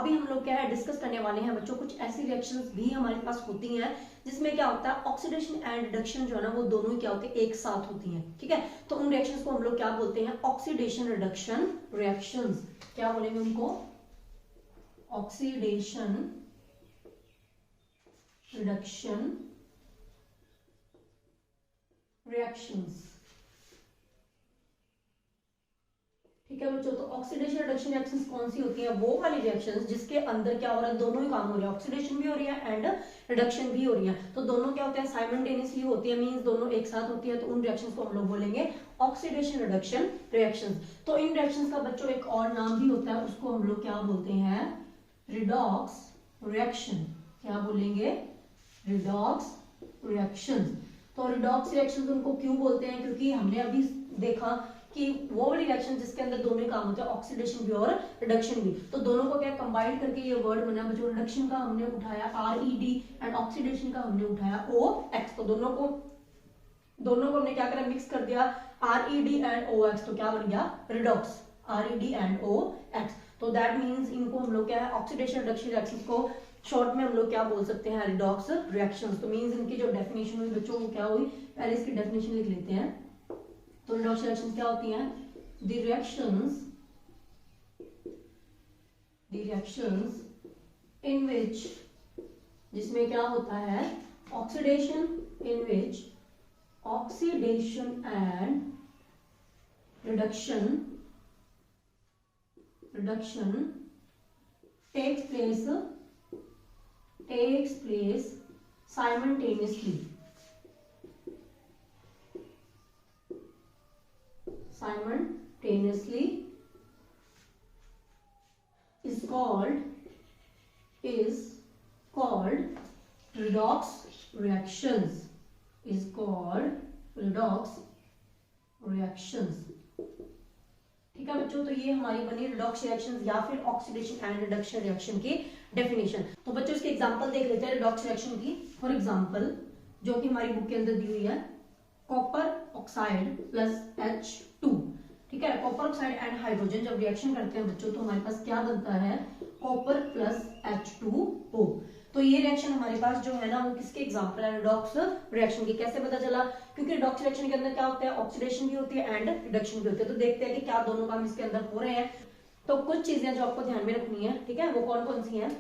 अभी हम लोग क्या है डिस्कस करने वाले हैं बच्चों, कुछ ऐसी रिएक्शंस भी हमारे पास होती हैं जिसमें क्या होता है ऑक्सीडेशन एंड रिडक्शन जो है ना वो दोनों ही क्या होते हैं एक साथ होती हैं, ठीक है। तो उन रिएक्शंस को हम लोग क्या बोलते हैं, ऑक्सीडेशन रिडक्शन रिएक्शंस। क्या बोलेंगे उनको, ऑक्सीडेशन रिडक्शन रिएक्शंस, ठीक है बच्चों। तो ऑक्सीडेशन रिडक्शन रिएक्शंस कौन सी होती है, वो वाली रिएक्शंस जिसके अंदर क्या हो रहा है, दोनों ही काम हो रहे हैं, ऑक्सीडेशन भी हो रही है एंड रिडक्शन भी हो रही है। तो दोनों क्या होते हैं, साइमल्टेनियसली होती है, मींस दोनों एक साथ होती है। तो उन रिएक्शंस को हम लोग बोलेंगे ऑक्सीडेशन रिडक्शन रिएक्शंस। तो इन रिएक्शंस का बच्चों एक और नाम भी होता है, उसको हम लोग क्या बोलते हैं, रिडॉक्स रिएक्शन। क्या बोलेंगे, रिडॉक्स रिएक्शंस। तो रिडॉक्स रिएक्शंस उनको क्यों बोलते हैं, क्योंकि हमने अभी देखा कि वो वाली रिएक्शन जिसके अंदर दोनों ही काम होते हैं, ऑक्सीडेशन भी और रिडक्शन भी। तो दोनों को क्या कंबाइन करके ये वर्ड बना बच्चों, रिडक्शन का हमने उठाया RED एंड ऑक्सीडेशन का हमने उठाया OX। तो दोनों को हमने क्या करा, मिक्स कर दिया RED एंड OX। तो क्या बन गया, रिडॉक्स, RED एंड OX। तो दैट मीन्स इनको हम लोग क्या है, ऑक्सीडेशन रिडक्शन रिएक्शन को शॉर्ट में हम लोग क्या बोल सकते हैं, रिडॉक्स रिएक्शंस। तो मीन्स इनकी जो डेफिनेशन हुई बच्चों वो क्या हुई, पहले इसकी डेफिनेशन लिख लेते हैं। तो रिडॉक्स रिएक्शंस क्या होती हैं, द रिएक्शंस इन विच, जिसमें क्या होता है oxidation, in which oxidation and reduction takes place simultaneously is called redox reactions, is called redox reactions, ठीक है बच्चों। तो ये हमारी बनी रिडॉक्स रिएक्शंस या फिर ऑक्सीडेशन एंड रिडक्शन रिएक्शन की डेफिनेशन। तो बच्चों इसके एग्जांपल देख लेते हैं रिडॉक्स रिएक्शन की। फॉर एग्जांपल जो कि हमारी बुक के अंदर दी हुई है, कॉपर ऑक्साइड प्लस H2, ठीक है। कॉपर ऑक्साइड एंड हाइड्रोजन जब रिएक्शन करते हैं बच्चों तो हमारे पास क्या बनता है, कॉपर प्लस H2O। तो ये रिएक्शन हमारे पास जो है ना वो किसके एग्जांपल है, रिडॉक्स रिएक्शन की। कैसे पता चला, क्योंकि रिडॉक्स रिएक्शन के अंदर क्या होता है, ऑक्सीडेशन भी होती है एंड रिडक्शन भी होती है। तो देखते हैं कि क्या दोनों काम इसके अंदर हो रहे हैं। तो कुछ चीजें जो आपको ध्यान में रखनी है, ठीक है, वो कौन कौन सी हैं।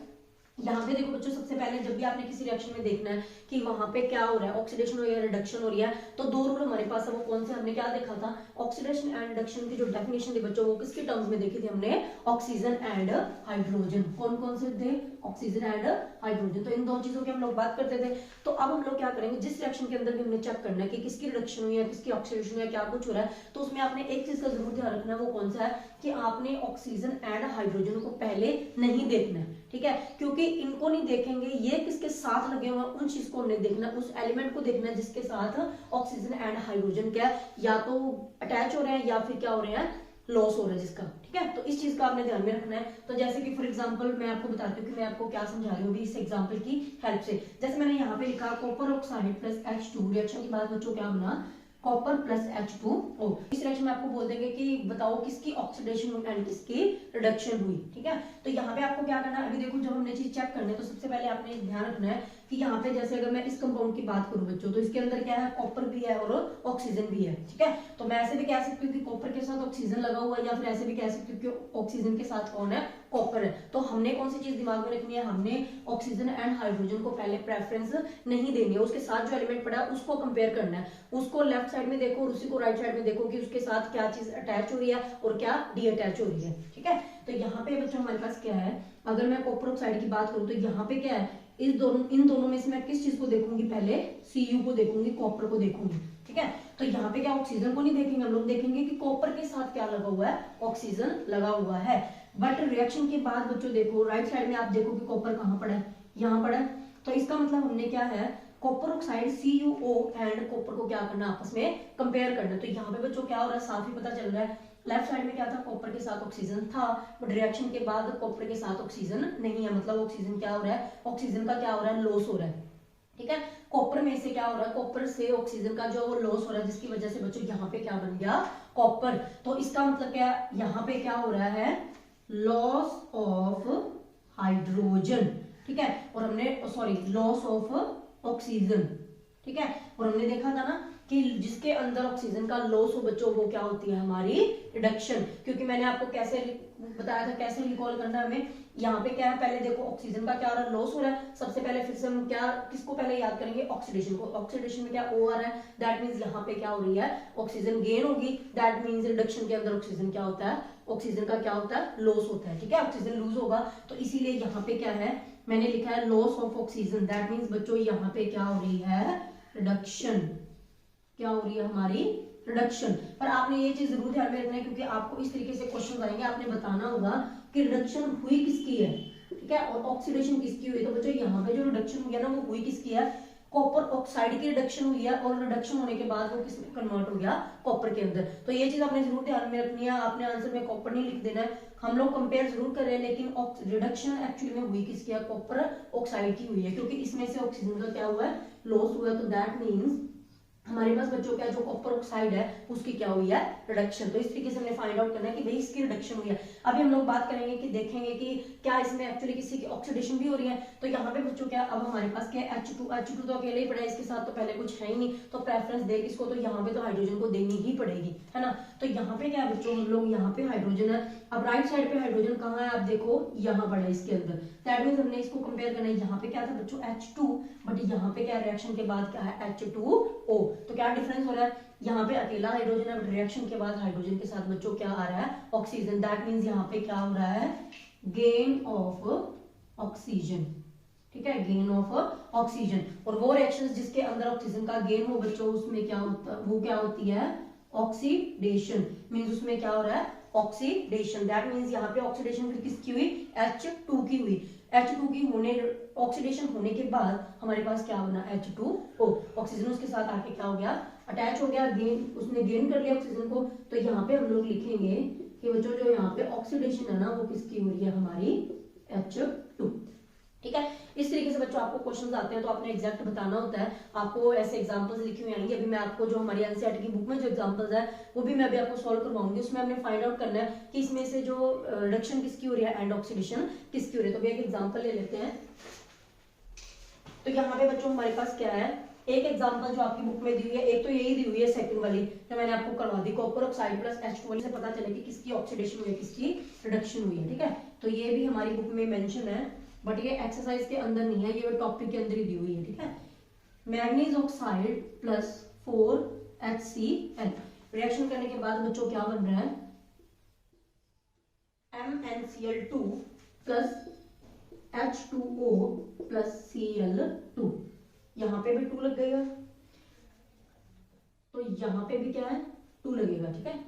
यहाँ पे देखो बच्चों, सबसे पहले जब भी आपने किसी रिएक्शन में देखना है कि वहां पे क्या हो रहा है, ऑक्सीडेशन हो रही है, रिडक्शन हो रही है, तो दो रूल हमारे पास है। वो कौन से हमने क्या देखा था, ऑक्सीडेशन एंड रिडक्शन की जो डेफिनेशन थी बच्चों वो किसके टर्म्स में देखी थी हमने, ऑक्सीजन एंड हाइड्रोजन। कौन कौन से थे, ऑक्सीजन एंड हाइड्रोजन। तो इन दो चीजों की हम लोग बात करते थे। तो अब हम लोग क्या करेंगे, जिस रिएक्शन के अंदर भी हमने चेक करना है कि किसकी रिडक्शन हुई है, किसकी ऑक्सीडेशन हुई है, क्या कुछ हो रहा है, तो उसमें आपने एक चीज का जरूर ध्यान रखना है। वो कौन सा है कि आपने ऑक्सीजन एंड हाइड्रोजन को पहले नहीं देखना है, ठीक है, क्योंकि इनको नहीं देखेंगे, ये किसके साथ लगे हुए हैं उन चीज को हमने देखना, उस एलिमेंट को देखना है जिसके साथ ऑक्सीजन एंड हाइड्रोजन क्या या तो अटैच हो रहे हैं या फिर क्या हो रहे हैं, लॉस हो रहा है जिसका, ठीक है। तो इस चीज का आपने ध्यान में रखना है। तो जैसे कि फॉर एग्जांपल मैं आपको बताती हूँ कि मैं आपको क्या समझा रही हूँ इस एग्जांपल की हेल्प से। जैसे मैंने यहाँ पे लिखा copper oxide plus H2, reaction के बाद बच्चों क्या बना, कॉपर प्लस H2O। इस रिएक्शन में आपको बोल देंगे कि बताओ किसकी ऑक्सीडेशन एंड किसकी रिडक्शन हुई, ठीक है। तो यहाँ पे आपको क्या करना है, अभी देखो जब हमने चीज चेक करनी है तो सबसे पहले आपने ध्यान रखना है कि यहाँ पे जैसे अगर मैं इस कंपाउंड की बात करूं बच्चों तो इसके अंदर क्या है, कॉपर भी है और ऑक्सीजन भी है, ठीक है। तो मैं ऐसे भी कह सकती हूँ कि कॉपर के साथ ऑक्सीजन लगा हुआ है, या फिर ऐसे भी कह सकती हूँ कि ऑक्सीजन के साथ कौन है, कॉपर है। तो हमने कौन सी चीज दिमाग में रखनी है, हमने ऑक्सीजन एंड हाइड्रोजन को पहले प्रेफरेंस नहीं देनी है, उसके साथ जो एलिमेंट पड़ा है उसको कंपेयर करना है। उसको लेफ्ट साइड में देखो और उसी को राइट साइड में देखो कि उसके साथ क्या चीज अटैच हो रही है और क्या डी अटैच हो रही है, ठीक है। तो यहाँ पे बच्चों हमारे पास क्या है, अगर मैं कॉपर ऑक्साइड की बात करूं तो यहाँ पे क्या है, इन दोनों में से मैं किस चीज को देखूंगी, पहले Cu को देखूंगी, कॉपर को देखूंगी, ठीक है। तो यहाँ पे क्या ऑक्सीजन को नहीं देखेंगे, हम लोग देखेंगे कि कॉपर के साथ क्या लगा हुआ है, ऑक्सीजन लगा हुआ है। बट रिएक्शन के बाद बच्चों देखो राइट साइड में आप देखो कि कॉपर कहाँ पड़ा है, यहाँ पड़ा है। तो इसका मतलब हमने क्या है, copper oxide CuO and copper को क्या करना, आपस में कंपेयर करना। तो यहाँ पे बच्चों क्या हो रहा है, साफ ही पता चल रहा है, लेफ्ट साइड में क्या था, कॉपर के साथ ऑक्सीजन था, बट रिएक्शन के बाद कॉपर के साथ ऑक्सीजन नहीं है, मतलब ऑक्सीजन क्या हो रहा है, ऑक्सीजन का क्या हो रहा है, लॉस हो रहा है, ठीक है। कॉपर में से क्या हो रहा है, कॉपर से ऑक्सीजन का जो लॉस हो रहा है जिसकी वजह से बच्चों यहाँ पे क्या बन गया, कॉपर। तो इसका मतलब क्या, यहाँ पे क्या हो रहा है, लॉस ऑफ हाइड्रोजन, ठीक है, और हमने सॉरी लॉस ऑफ ऑक्सीजन, ठीक है, और हमने देखा था ना कि जिसके अंदर ऑक्सीजन का लॉस हो बच्चों वो क्या होती है हमारी रिडक्शन, क्योंकि मैंने आपको कैसे बताया था कैसे रिकॉल करना है हमें। यहाँ पे क्या है, पहले देखो ऑक्सीजन का क्या हो रहा है, लॉस हो रहा है। सबसे पहले फिर से हम क्या किसको पहले याद करेंगे, ऑक्सीडेशन को। ऑक्सीडेशन में क्या ओ आ रहा है, दैट मींस यहाँ पे क्या हो रही है, ऑक्सीजन गेन होगी, दैट मींस रिडक्शन के अंदर ऑक्सीजन क्या होता है, ऑक्सीजन का क्या होता है, लॉस होता है, ठीक है, ऑक्सीजन लूज होगा। तो इसीलिए यहाँ पे क्या है, मैंने लिखा है loss of oxygen, that means बच्चों यहाँ पे क्या हो रही है, रिडक्शन, क्या हो रही है हमारी रिडक्शन। पर आपने ये चीज जरूर ध्यान में रखना है, क्योंकि आपको इस तरीके से क्वेश्चन आएंगे, आपने बताना होगा कि रिडक्शन हुई किसकी है, ठीक है, और ऑक्सीडेशन किसकी हुई। तो बच्चों यहाँ पे जो रिडक्शन हुई है ना वो हुई किसकी है, कॉपर ऑक्साइड की रिडक्शन हुई है, और रिडक्शन होने के बाद वो किसमें कन्वर्ट हो गया, कॉपर के अंदर। तो ये चीज आपने जरूर ध्यान में रखनी है, आपने आंसर में कॉपर नहीं लिख देना है। हम लोग कंपेयर जरूर कर रहे हैं, लेकिन रिडक्शन एक्चुअली में हुई किसकी है, कॉपर ऑक्साइड की हुई है, क्योंकि इसमें से ऑक्सीजन का क्या हुआ है, लॉस हुआ है। तो दैट मीन्स हमारे पास बच्चों क्या जो कॉपर ऑक्साइड है उसकी क्या हुई है, रिडक्शन। तो इस तरीके से हमने फाइंड आउट करना है कि भाई इसकी रिडक्शन हुई है। अभी हम लोग बात करेंगे कि देखेंगे कि क्या इसमें एक्चुअली किसी की ऑक्सीडेशन भी हो रही है। तो यहाँ पे बच्चों क्या अब हमारे पास क्या है, H2 तो अकेले ही पड़ा है, इसके साथ तो पहले कुछ है ही नहीं, तो प्रेफरेंस दे इसको, तो यहाँ पे तो हाइड्रोजन को देनी ही पड़ेगी, है ना। तो यहाँ पे क्या है बच्चों, हम लोग यहाँ पे हाइड्रोजन है, अब राइट साइड पे हाइड्रोजन कहाँ है, आप देखो यहाँ पड़ा है इसके अंदर, दैट मींस हमने इसको कंपेयर करना है। यहाँ पे क्या था बच्चों H2, बट यहाँ पे क्या रिएक्शन के बाद क्या है H2O। तो क्या डिफरेंस हो रहा है, यहाँ पे अकेला हाइड्रोजन है, बट रिएक्शन के बाद हाइड्रोजन के साथ बच्चों क्या आ रहा है, ऑक्सीजन, दैट मींस यहाँ पे क्या हो रहा है, गेन ऑफ ऑक्सीजन, ठीक है, गेन ऑफ ऑक्सीजन। और वो रिएक्शंस जिसके अंदर ऑक्सीजन का गेन हो बच्चों उसमें क्या होता है, वो क्या होती है, ऑक्सीडेशन, मींस उसमें क्या हो रहा है, ऑक्सीडेशन, दैट मींस यहाँ पे ऑक्सीडेशन फिर किसकी हुई, H2 की हुई। H2 की होने ऑक्सीडेशन होने के बाद हमारे पास क्या बना, H2O, ऑक्सीजन उसके साथ आके क्या हो गया, अटैच हो गया, गेन उसने गेन कर लिया ऑक्सीजन को। तो यहाँ पे हम लोग लिखेंगे कि बच्चों जो यहाँ पे ऑक्सीडेशन है ना वो किसकी हो रही है, हमारी H2, ठीक है। इस तरीके से बच्चों आपको क्वेश्चंस आते हैं तो आपने एग्जैक्ट बताना होता है, आपको ऐसे एग्जांपल्स लिखे हुए आएंगे। अभी मैं आपको जो हमारी एनसीईआरटी की बुक में जो एग्जांपल्स है वो भी मैं अभी आपको सॉल्व करवाऊंगी, उसमें हमने फाइंड आउट करना है कि इसमें से जो रिडक्शन किसकी हो रही है एंड ऑक्सीडेशन किसकी हो रही है। तो भी एक एग्जाम्पल ले लेते हैं। तो यहाँ पे बच्चों हमारे पास क्या है, एक एग्जांपल जो आपकी बुक में दी हुई है, एक तो यही दी हुई है सेकंड वाली जो मैंने आपको करवा दी, कॉपर ऑक्साइड प्लस H2O से पता चले कि किसकी ऑक्सीडेशन हुई है किसकी रिडक्शन हुई है, ठीक है। तो ये भी हमारी बुक में मेंशन है, बट ये एक्सरसाइज के अंदर नहीं है, ये टॉपिक के अंदर ही दी हुई है, ठीक है। Manganese oxide plus 4HCl reaction करने के बाद बच्चों क्या बन रहा है, MnCl2 plus H2O plus Cl2, यहाँ पे भी 2 लग गएगा, तो यहाँ पे भी क्या है 2 लगेगा, ठीक है।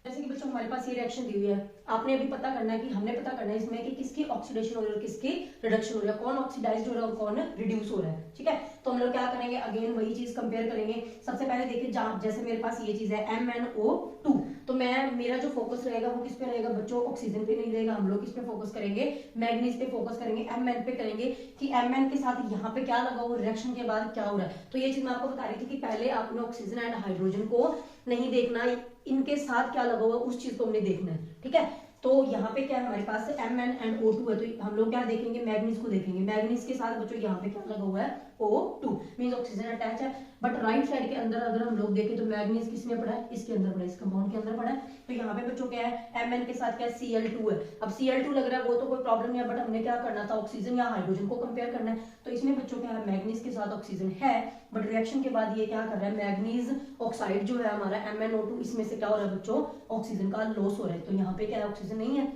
जैसे कि बच्चों हमारे पास ये रिएक्शन दी हुई है, आपने अभी पता करना है कि हमने पता करना है इसमें कि किसकी ऑक्सीडेशन हो रही है और किसकी रिडक्शन हो रही है, कौन ऑक्सीडाइज्ड हो रहा है और कौन रिड्यूस हो रहा है, ठीक है। तो हम लोग क्या करेंगे, अगेन वही चीज कंपेयर करेंगे। सबसे पहले देखिए जैसे मेरे पास ये चीज है MnO2, तो मेरा जो फोकस रहेगा वो किस पे रहेगा बच्चों, ऑक्सीजन पे नहीं रहेगा, हम लोग किस पे फोकस करेंगे, मैग्नीज पे फोकस करेंगे, Mn पे करेंगे कि Mn के साथ यहाँ पे क्या लगा हुआ, रिएक्शन के बाद क्या हो रहा है। तो ये चीज मैं आपको बता रही थी कि पहले आपने ऑक्सीजन एंड हाइड्रोजन को नहीं देखना, इनके साथ क्या लगा हुआ उस चीज को हमने देखना है, ठीक है। तो यहाँ पे क्या है हमारे पास MnO2 है, तो हम लोग क्या देखेंगे, मैग्नीज को देखेंगे, मैग्नीज के साथ बच्चों यहाँ पे क्या लगा हुआ है O2, मींस ऑक्सीजन अटैच है। बट राइट साइड के अंदर अगर हम लोग देखें तो मैग्नीज किसमें पड़ा है, इसके अंदर पड़ा है, इस कंपाउंड के अंदर पड़ा है। तो यहाँ पे बच्चों क्या है, Mn के साथ क्या है Cl2 है। अब Cl2 लग रहा है वो तो कोई प्रॉब्लम नहीं है, बट हमने क्या करना था, ऑक्सीजन या हाइड्रोजन को कंपेयर करना है। तो इसमें बच्चों क्या है, मैग्नीज के साथ ऑक्सीजन है, बट रिएक्शन के बाद ये क्या कर रहा है, मैग्नीज ऑक्साइड जो है हमारा MnO2, इसमें से क्या हो रहा है बच्चों, ऑक्सीजन का लॉस हो रहा है। तो यहाँ पे क्या है, ऑक्सीजन नहीं है,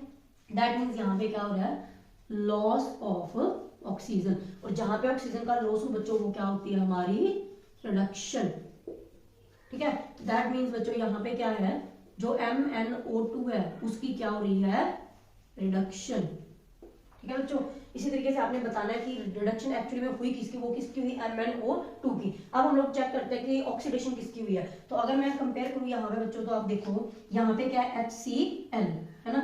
दैट मीन्स यहाँ पे क्या हो रहा है, लॉस ऑफ ऑक्सीजन। और जहां पे ऑक्सीजन का लॉस हो बच्चों वो क्या होती है, हमारी रिडक्शन, ठीक है। दैट मीन्स बच्चों यहाँ पे क्या है, जो MnO2 है उसकी क्या हो रही है, रिडक्शन, ठीक है बच्चों। इसी तरीके से आपने बताना है कि रिडक्शन एक्चुअली में हुई किसकी, वो किसकी हुई, MnO2 की। अब हम लोग चेक करते हैं कि ऑक्सीडेशन किसकी हुई है। तो अगर मैं कंपेयर करूं यहाँ पे बच्चों, तो आप देखो यहाँ पे क्या है HCl, है ना,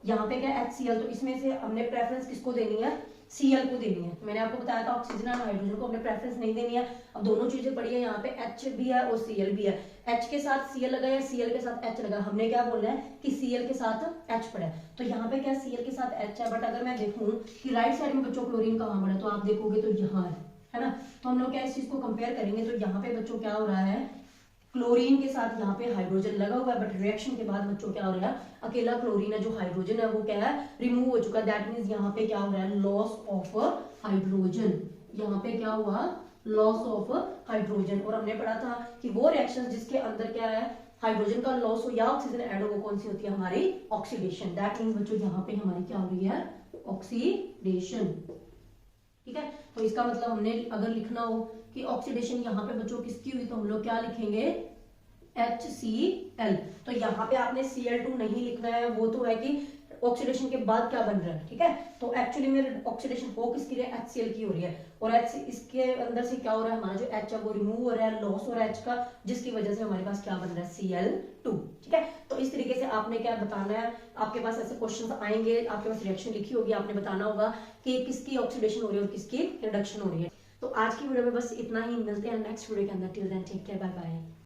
यहाँ पे क्या HCl, तो इसमें से हमने प्रेफरेंस किसको देनी है, Cl को देनी है। मैंने आपको बताया था ऑक्सीजन और हाइड्रोजन को हमने प्रेफरेंस नहीं देनी है। अब दोनों चीजें पड़ी है, यहाँ पे H भी है और Cl भी है। H के साथ Cl लगा या Cl के साथ H लगा, हमने क्या बोलना है कि Cl के साथ H पड़ा है। तो यहाँ पे क्या Cl के साथ H है, बट अगर मैं देखूं कि राइट साइड में बच्चों क्लोरीन कहाँ पड़ा है, तो आप देखोगे तो यहाँ है ना। तो हम लोग क्या इस चीज को कंपेयर करेंगे, तो यहाँ पे बच्चों क्या हो रहा है, क्लोरीन के साथ यहाँ पे हाइड्रोजन लगा हुआ है, बट रिएक्शन के बाद बच्चों क्या हो रहा है, अकेला क्लोरीन है, जो हाइड्रोजन है वो क्या है, रिमूव हो चुका है। दैट मींस यहाँ पे क्या हो रहा है, लॉस ऑफ हाइड्रोजन। यहाँ पे क्या हुआ, लॉस ऑफ हाइड्रोजन। और हमने पढ़ा था कि वो रिएक्शन जिसके अंदर क्या है, हाइड्रोजन का लॉस हो या ऑक्सीजन ऐड हो, वो कौन सी होती है, हमारी ऑक्सीडेशन। दैट मींस बच्चों यहाँ पे हमारी क्या हो रही है, ऑक्सीडेशन। ठीक है, तो इसका मतलब हमने अगर लिखना हो कि ऑक्सीडेशन यहाँ पे बच्चों किसकी हुई, तो हम लोग क्या लिखेंगे, HCl। तो यहाँ पे आपने Cl2 नहीं लिखना है, वो तो है कि ऑक्सीडेशन के बाद क्या बन रहा है। ठीक है, तो एक्चुअली में ऑक्सीडेशन हो किसकी रही है, HCl की हो रही है। और H इसके अंदर से क्या हो रहा है, हमारा जो H है वो रिमूव हो रहा है, लॉस हो रहा है H का, जिसकी वजह से हमारे पास क्या बन रहा है, Cl2। ठीक है, तो इस तरीके से आपने क्या बताना है, आपके पास ऐसे क्वेश्चन आएंगे, आपके पास रिएक्शन लिखी होगी, आपने बताना होगा कि किसकी ऑक्सीडेशन हो रही है और किसकी रिडक्शन हो रही है। तो आज की वीडियो में बस इतना ही, मिलते हैं नेक्स्ट वीडियो के अंदर। Till then take care, bye bye.